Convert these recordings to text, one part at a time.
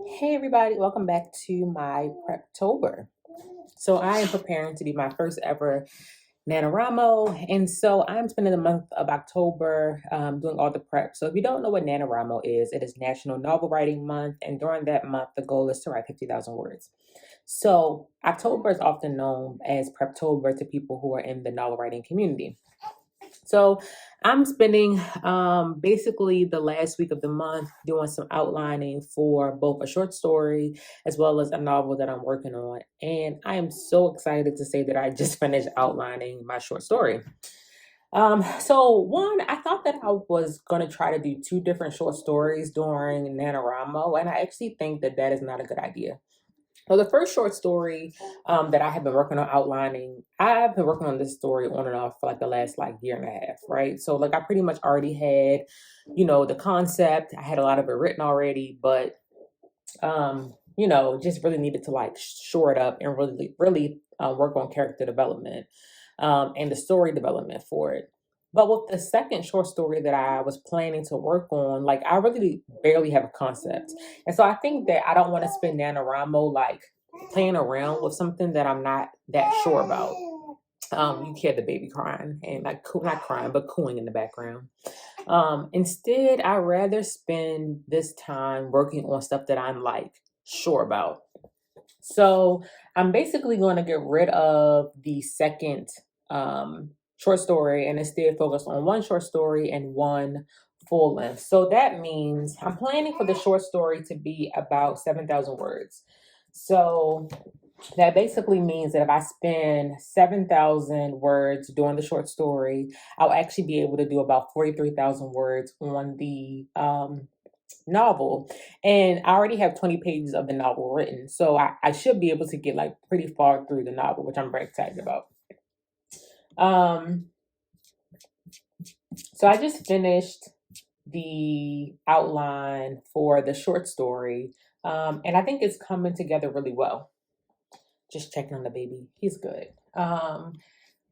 Hey everybody, welcome back to my PrepTober. So I am preparing to do my first ever NaNoWriMo, and so I'm spending the month of October doing all the prep. So if you don't know what NaNoWriMo is, it is National Novel Writing Month, and during that month, the goal is to write 50,000 words. So October is often known as PrepTober to people who are in the novel writing community. So I'm spending basically the last week of the month doing some outlining for both a short story as well as a novel that I'm working on. And I am so excited to say that I just finished outlining my short story. So one, I thought that I was going to try to do two different short stories during NaNoWriMo, and I actually think that that is not a good idea. So the first short story that I have been working on outlining, I've been working on this story on and off for like the last like year and a half, right? So like I pretty much already had, the concept. I had a lot of it written already, but just really needed to like shore it up and really work on character development and the story development for it. But with the second short story that I was planning to work on, like I really barely have a concept. And so I think that I don't want to spend NaNoWriMo like playing around with something that I'm not that sure about. You hear the baby crying and like not crying, but cooing in the background. Instead, I rather spend this time working on stuff that I'm like sure about. So I'm basically going to get rid of the second short story and instead focus on one short story and one full length. So that means I'm planning for the short story to be about 7,000 words. So that basically means that if I spend 7,000 words doing the short story, I'll actually be able to do about 43,000 words on the novel. And I already have 20 pages of the novel written. So I should be able to get like pretty far through the novel, which I'm very excited about. So I just finished the outline for the short story. And I think it's coming together really well. Just checking on the baby. He's good.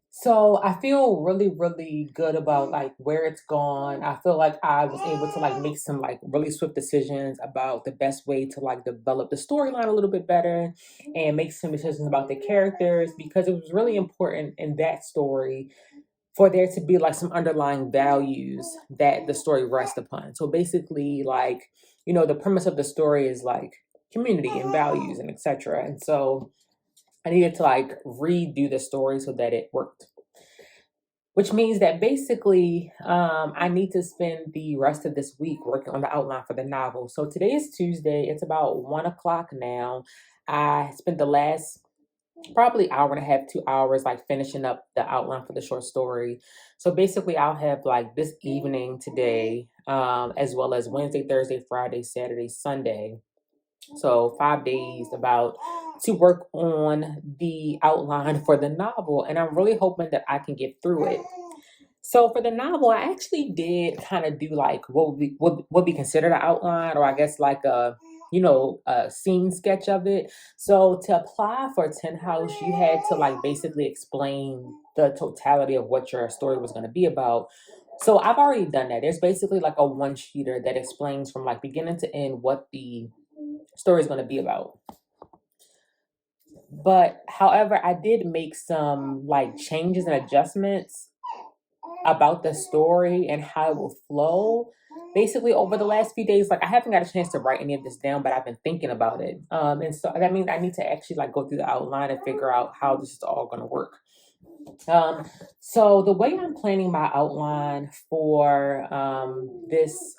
So I feel really, really good about like where it's gone. I feel like I was able to like make some like really swift decisions about the best way to like develop the storyline a little bit better and make some decisions about the characters because it was really important in that story for there to be like some underlying values that the story rests upon. So basically like, the premise of the story is like community and values and etc. And so I needed to like redo the story so that it worked. Which means that basically I need to spend the rest of this week working on the outline for the novel. So today is Tuesday. It's about 1 o'clock now. I spent the last probably hour and a half, 2 hours, like finishing up the outline for the short story. So basically I'll have like this evening today, as well as Wednesday, Thursday, Friday, Saturday, Sunday. So 5 days about to work on the outline for the novel. And I'm really hoping that I can get through it. So for the novel, I actually did kind of do like what would be considered an outline, or I guess like a scene sketch of it. So to apply for Tin House, you had to like basically explain the totality of what your story was going to be about. So I've already done that. There's basically like a one-sheeter that explains from like beginning to end what the story is going to be about. But however, I did make some like changes and adjustments about the story and how it will flow. Basically, over the last few days, like I haven't got a chance to write any of this down, but I've been thinking about it. And so that means I need to actually like go through the outline and figure out how this is all going to work. So the way I'm planning my outline for this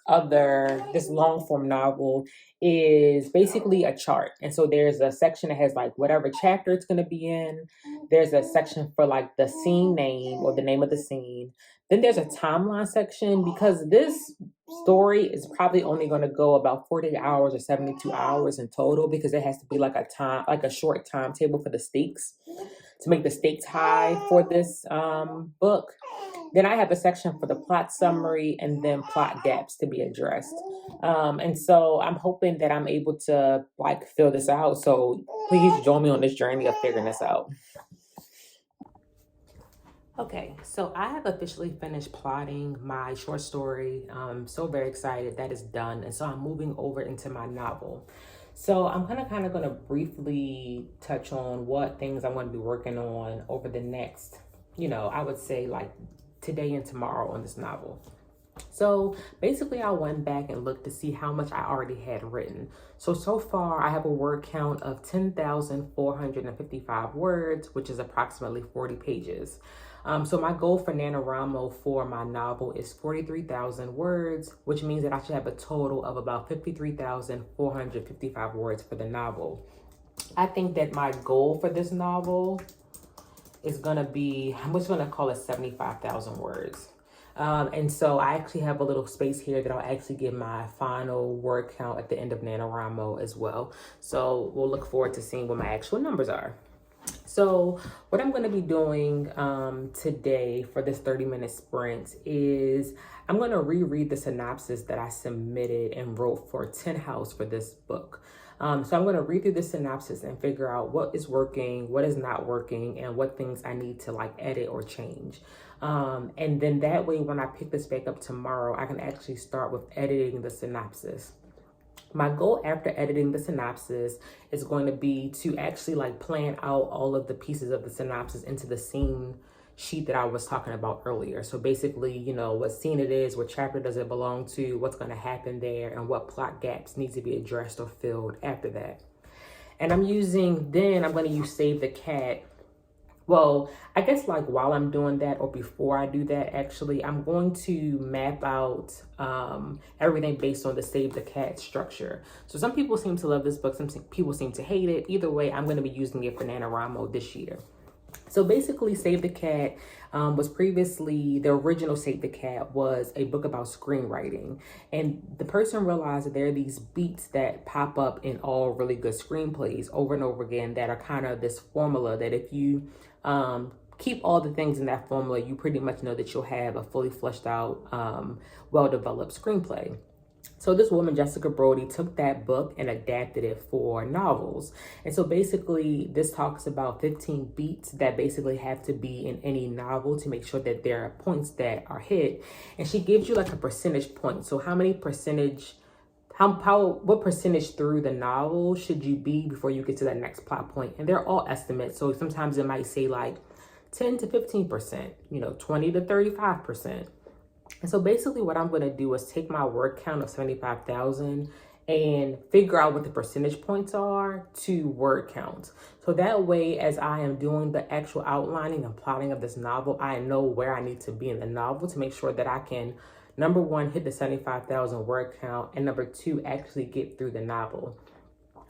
long form novel is basically a chart. And so there's a section that has like whatever chapter it's going to be in. There's a section for like the scene name or the name of the scene. Then there's a timeline section because this story is probably only going to go about 40 hours or 72 hours in total because it has to be like a short timetable for the stakes to make the stakes high for this book. Then I have a section for the plot summary and then plot gaps to be addressed. And so I'm hoping that I'm able to like fill this out. So please join me on this journey of figuring this out. Okay, so I have officially finished plotting my short story. I'm so very excited that it's done. And so I'm moving over into my novel. So I'm kind of going to briefly touch on what things I'm going to be working on over the next, I would say like today and tomorrow on this novel. So basically I went back and looked to see how much I already had written. So far I have a word count of 10,455 words, which is approximately 40 pages. So my goal for NaNoWriMo for my novel is 43,000 words, which means that I should have a total of about 53,455 words for the novel. I think that my goal for this novel is gonna be, I'm just gonna call it 75,000 words. And so I actually have a little space here that I'll actually give my final word count at the end of NaNoWriMo as well. So we'll look forward to seeing what my actual numbers are. So what I'm going to be doing today for this 30-minute sprint is I'm going to reread the synopsis that I submitted and wrote for Tin House for this book. So I'm going to read through the synopsis and figure out what is working, what is not working, and what things I need to like edit or change. And then that way, when I pick this back up tomorrow, I can actually start with editing the synopsis. My goal after editing the synopsis is going to be to actually like plan out all of the pieces of the synopsis into the scene sheet that I was talking about earlier. So basically, what scene it is, what chapter does it belong to, what's going to happen there, and what plot gaps need to be addressed or filled after that. And I'm going to use Save the Cat. Well, I guess like while I'm doing that or before I do that, actually, I'm going to map out everything based on the Save the Cat structure. So some people seem to love this book. Some people seem to hate it. Either way, I'm going to be using it for NaNoWriMo this year. So basically, Save the Cat was previously, the original Save the Cat was a book about screenwriting. And the person realized that there are these beats that pop up in all really good screenplays over and over again that are kind of this formula that if you keep all the things in that formula, you pretty much know that you'll have a fully fleshed out, well-developed screenplay. So this woman, Jessica Brody, took that book and adapted it for novels. And so basically this talks about 15 beats that basically have to be in any novel to make sure that there are points that are hit. And she gives you like a percentage point. So what percentage through the novel should you be before you get to that next plot point? And they're all estimates. So sometimes it might say like 10 to 15%, 20 to 35%. And so basically what I'm going to do is take my word count of 75,000 and figure out what the percentage points are to word count. So that way, as I am doing the actual outlining and plotting of this novel, I know where I need to be in the novel to make sure that I can, number one, hit the 75,000 word count, and number two, actually get through the novel.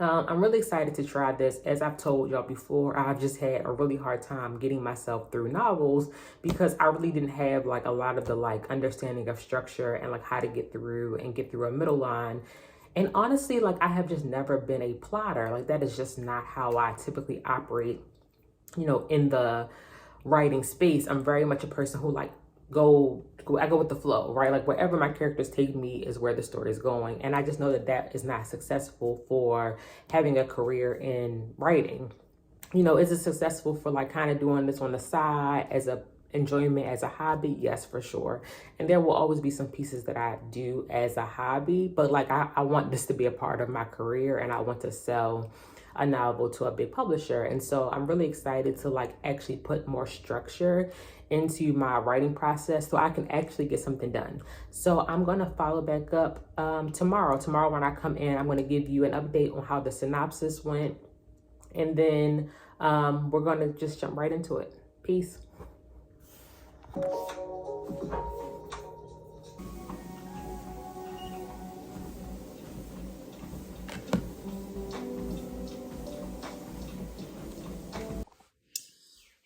I'm really excited to try this. As I've told y'all before, I've just had a really hard time getting myself through novels because I really didn't have like a lot of the like understanding of structure and like how to get through a middle line. And honestly, like I have just never been a plotter. Like that is just not how I typically operate, in the writing space. I'm very much a person who like I go with the flow, right? Like wherever my characters take me is where the story is going. And I just know that that is not successful for having a career in writing. Is it successful for like kind of doing this on the side as a enjoyment, as a hobby? Yes, for sure. And there will always be some pieces that I do as a hobby, but like I want this to be a part of my career and I want to sell a novel to a big publisher. And so I'm really excited to like actually put more structure into my writing process so I can actually get something done. So I'm going to follow back up tomorrow. Tomorrow when I come in, I'm going to give you an update on how the synopsis went. And then we're going to just jump right into it. Peace.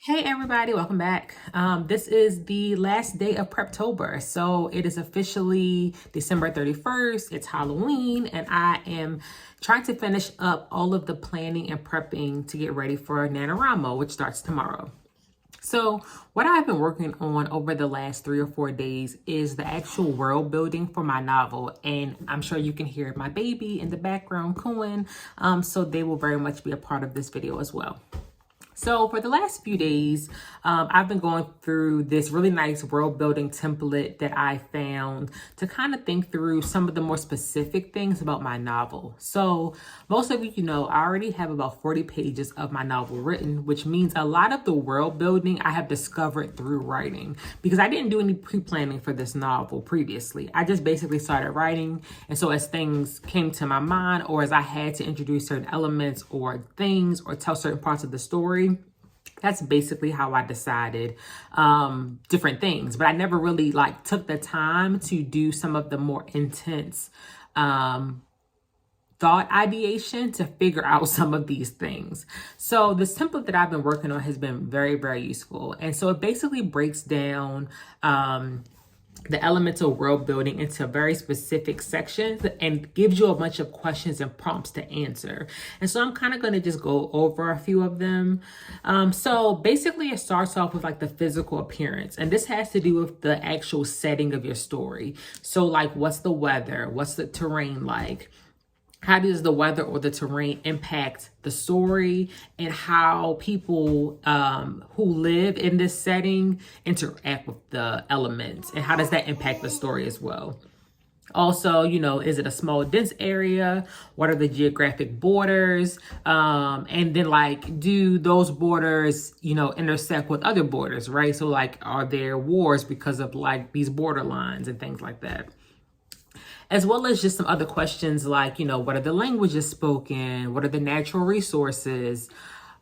Hey everybody, welcome back. This is the last day of PrepTober. So it is officially December 31st. It's Halloween and I am trying to finish up all of the planning and prepping to get ready for NaNoWriMo, which starts tomorrow. So what I've been working on over the last 3 or 4 days is the actual world building for my novel. And I'm sure you can hear my baby in the background cooing. So they will very much be a part of this video as well. So for the last few days, I've been going through this really nice world building template that I found to kind of think through some of the more specific things about my novel. So most of you know, I already have about 40 pages of my novel written, which means a lot of the world building I have discovered through writing, because I didn't do any pre-planning for this novel previously. I just basically started writing. And so as things came to my mind, or as I had to introduce certain elements or things or tell certain parts of the story, that's basically how I decided different things. But I never really like took the time to do some of the more intense thought ideation to figure out some of these things. So this template that I've been working on has been very, very useful. And so it basically breaks down the elements of world building into very specific sections and gives you a bunch of questions and prompts to answer. And so I'm kind of going to just go over a few of them. So basically it starts off with like the physical appearance, and this has to do with the actual setting of your story. So like, what's the weather? What's the terrain like? How does the weather or the terrain impact the story, and how people who live in this setting interact with the elements, and how does that impact the story as well? Also, you know, is it a small, dense area? What are the geographic borders? And then like, do those borders, you know, intersect with other borders, right? So like, are there wars because of like these border lines and things like that? As well as just some other questions like, you know, what are the languages spoken? What are the natural resources?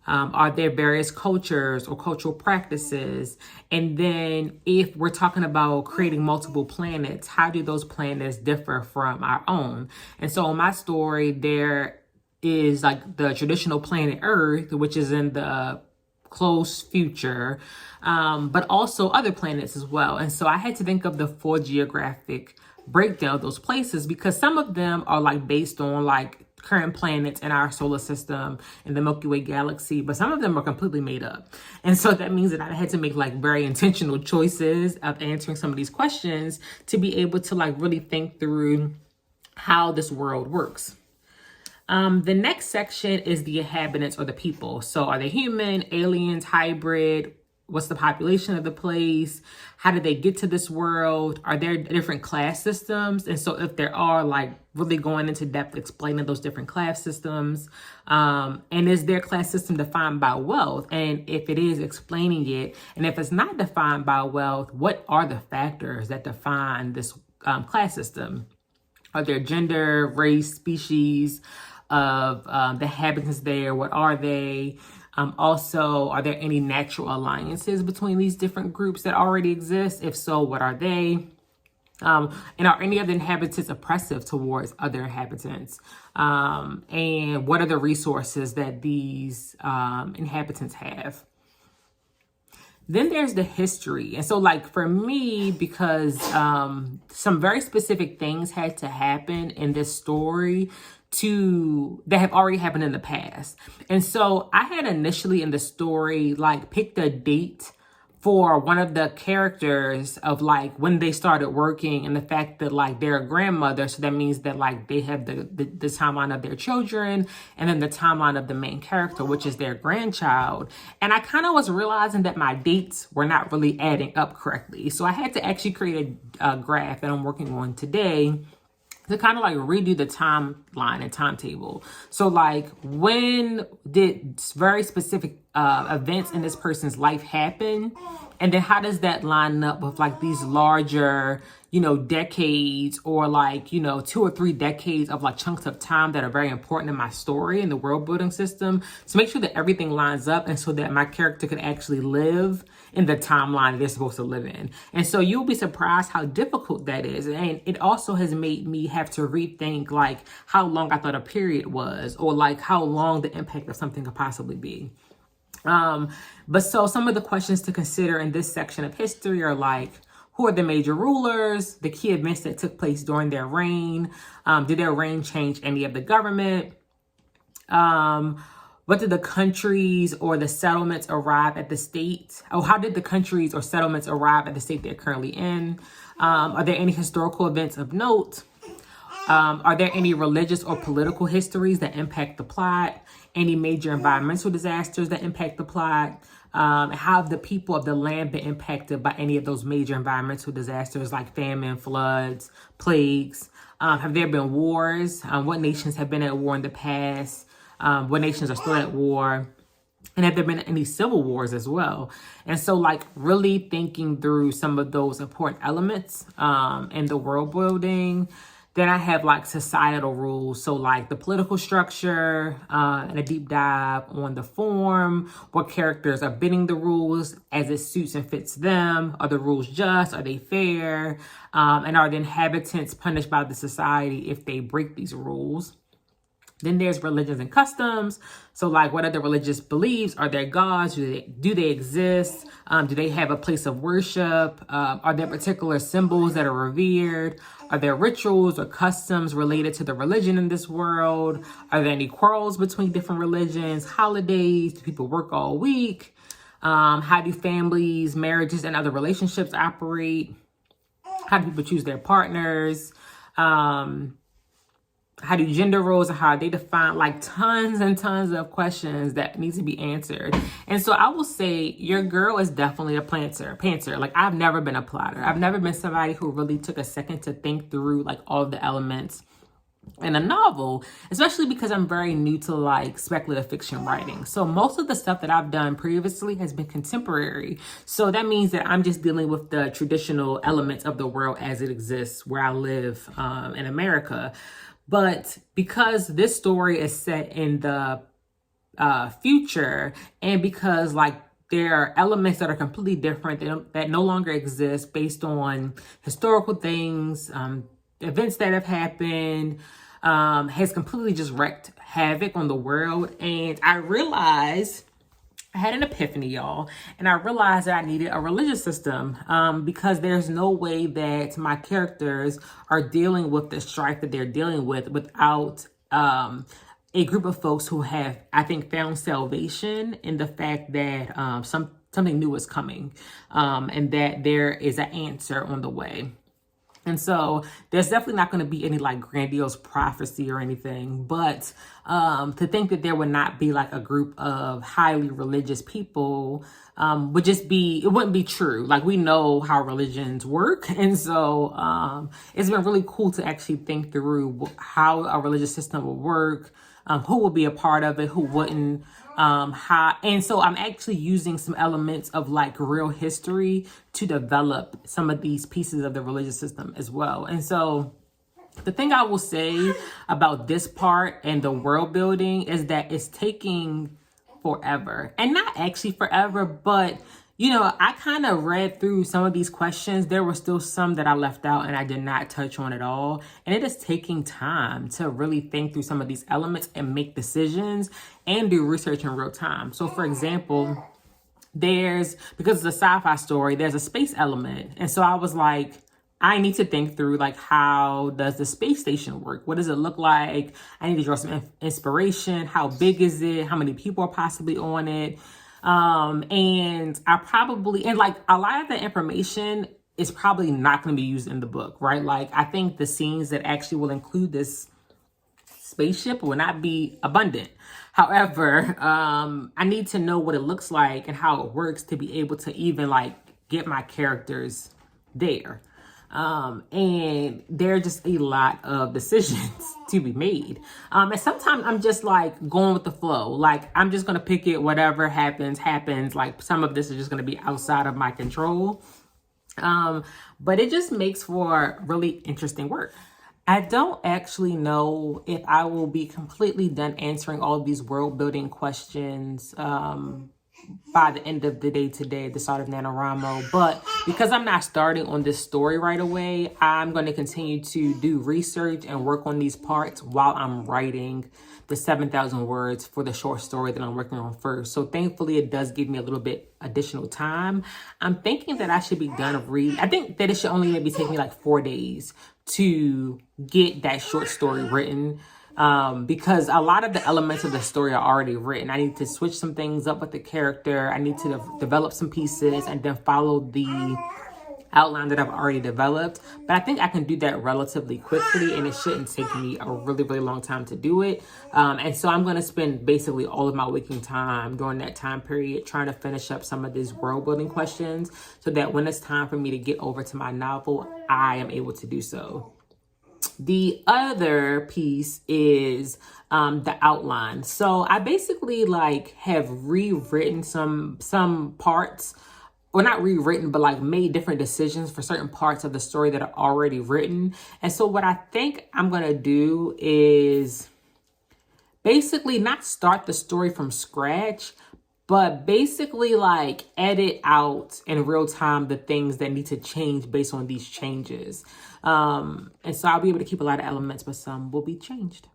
Are there various cultures or cultural practices? And then if we're talking about creating multiple planets, how do those planets differ from our own? And so in my story, there is like the traditional planet Earth, which is in the close future, but also other planets as well. And so I had to think of the full geographic breakdown of those places, because some of them are like based on like current planets in our solar system and the Milky Way galaxy, but some of them are completely made up. And so that means that I had to make like very intentional choices of answering some of these questions to be able to like really think through how this world works. The next section is the inhabitants or the people. So are they human, aliens, hybrid? What's the population of the place? How did they get to this world? Are there different class systems? And so if there are, like really going into depth explaining those different class systems. And is their class system defined by wealth? And if it is, explaining it. And if it's not defined by wealth, what are the factors that define this class system? Are there gender, race, species of the inhabitants there? What are they? Also, are there any natural alliances between these different groups that already exist? If so, what are they? And are any of the inhabitants oppressive towards other inhabitants? And what are the resources that these inhabitants have? Then there's the history. And so like for me, because some very specific things had to happen in this story that have already happened in the past. And so I had initially in the story, like picked a date for one of the characters of like when they started working, and the fact that like they're a grandmother. So that means that like they have the timeline of their children, and then the timeline of the main character, which is their grandchild. And I kind of was realizing that my dates were not really adding up correctly. So I had to actually create a graph that I'm working on today to kind of like redo the timeline and timetable. So like, when did very specific events in this person's life happen? And then how does that line up with like these larger, you know, decades, or like, you know, 2 or 3 decades of like chunks of time that are very important in my story and the world building system, to make sure that everything lines up, and so that my character could actually live in the timeline they're supposed to live in. And so you'll be surprised how difficult that is. And it also has made me have to rethink like how long I thought a period was, or like how long the impact of something could possibly be. But so some of the questions to consider in this section of history are like, who are the major rulers, the key events that took place during their reign? Did their reign change any of the government? What did the countries or the settlements arrive at the state? Oh, how did the countries or settlements arrive at the state they're currently in? Are there any historical events of note? Are there any religious or political histories that impact the plot? Any major environmental disasters that impact the plot? How have the people of the land been impacted by any of those major environmental disasters like famine, floods, plagues? Have there been wars? What nations have been at war in the past? What nations are still at war? And have there been any civil wars as well? And so like really thinking through some of those important elements in the world building. Then I have like societal rules. So like the political structure and a deep dive on the form, what characters are bending the rules as it suits and fits them. Are the rules just? Are they fair? And are the inhabitants punished by the society if they break these rules? Then there's religions and customs. So like what are the religious beliefs? Are there gods? Do they exist? Do they have a place of worship? Are there particular symbols that are revered? Are there rituals or customs related to the religion in this world? Are there any quarrels between different religions? Holidays? Do people work all week? How do families, marriages, and other relationships operate? How do people choose their partners? How do gender roles and how are they defined? Like tons and tons of questions that need to be answered. And so I will say your girl is definitely a pantser. Like I've never been a plotter. I've never been somebody who really took a second to think through like all of the elements in a novel, especially because I'm very new to like speculative fiction writing. So most of the stuff that I've done previously has been contemporary. So that means that I'm just dealing with the traditional elements of the world as it exists where I live in America. But because this story is set in the future, and because like there are elements that are completely different that no longer exist based on historical things, events that have happened, has completely just wreaked havoc on the world. And I realized I had an epiphany, y'all, and I realized that I needed a religious system because there's no way that my characters are dealing with the strife that they're dealing with without a group of folks who have, I think, found salvation in the fact that something new is coming and that there is an answer on the way. And so there's definitely not going to be any like grandiose prophecy or anything, but to think that there would not be like a group of highly religious people it wouldn't be true. Like we know how religions work. And so it's been really cool to actually think through how a religious system will work, who will be a part of it, who wouldn't. And so I'm actually using some elements of like real history to develop some of these pieces of the religious system as well. And so the thing I will say about this part and the world building is that it's taking forever, and not actually forever, but you know, I kind of read through some of these questions. There were still some that I left out and I did not touch on at all. And it is taking time to really think through some of these elements and make decisions and do research in real time. So for example, because it's a sci-fi story, there's a space element. And so I was like, I need to think through like, how does the space station work? What does it look like? I need to draw some inspiration. How big is it? How many people are possibly on it? And like a lot of the information is probably not going to be used in the book, right? Like I think the scenes that actually will include this spaceship will not be abundant. However, I need to know what it looks like and how it works to be able to even like get my characters there. And there are just a lot of decisions to be made. And sometimes I'm just like going with the flow. Like I'm just going to pick it, whatever happens. Like some of this is just going to be outside of my control. But it just makes for really interesting work. I don't actually know if I will be completely done answering all of these world building questions, by the end of the day today at the start of NaNoWriMo. But because I'm not starting on this story right away, I'm going to continue to do research and work on these parts while I'm writing the 7,000 words for the short story that I'm working on first. So thankfully, it does give me a little bit additional time. I'm thinking that I should be done reading. I think that it should only maybe take me like 4 days to get that short story written. Because a lot of the elements of the story are already written. I need to switch some things up with the character. I need to develop some pieces and then follow the outline that I've already developed, but I think I can do that relatively quickly, and it shouldn't take me a really, really long time to do it. And so I'm going to spend basically all of my waking time during that time period trying to finish up some of these world building questions so that when it's time for me to get over to my novel, I am able to do so. The other piece is the outline. So I basically like have rewritten some parts, or not rewritten, but like made different decisions for certain parts of the story that are already written. And so what I think I'm going to do is basically not start the story from scratch, but basically like edit out in real time the things that need to change based on these changes. And so I'll be able to keep a lot of elements, but some will be changed.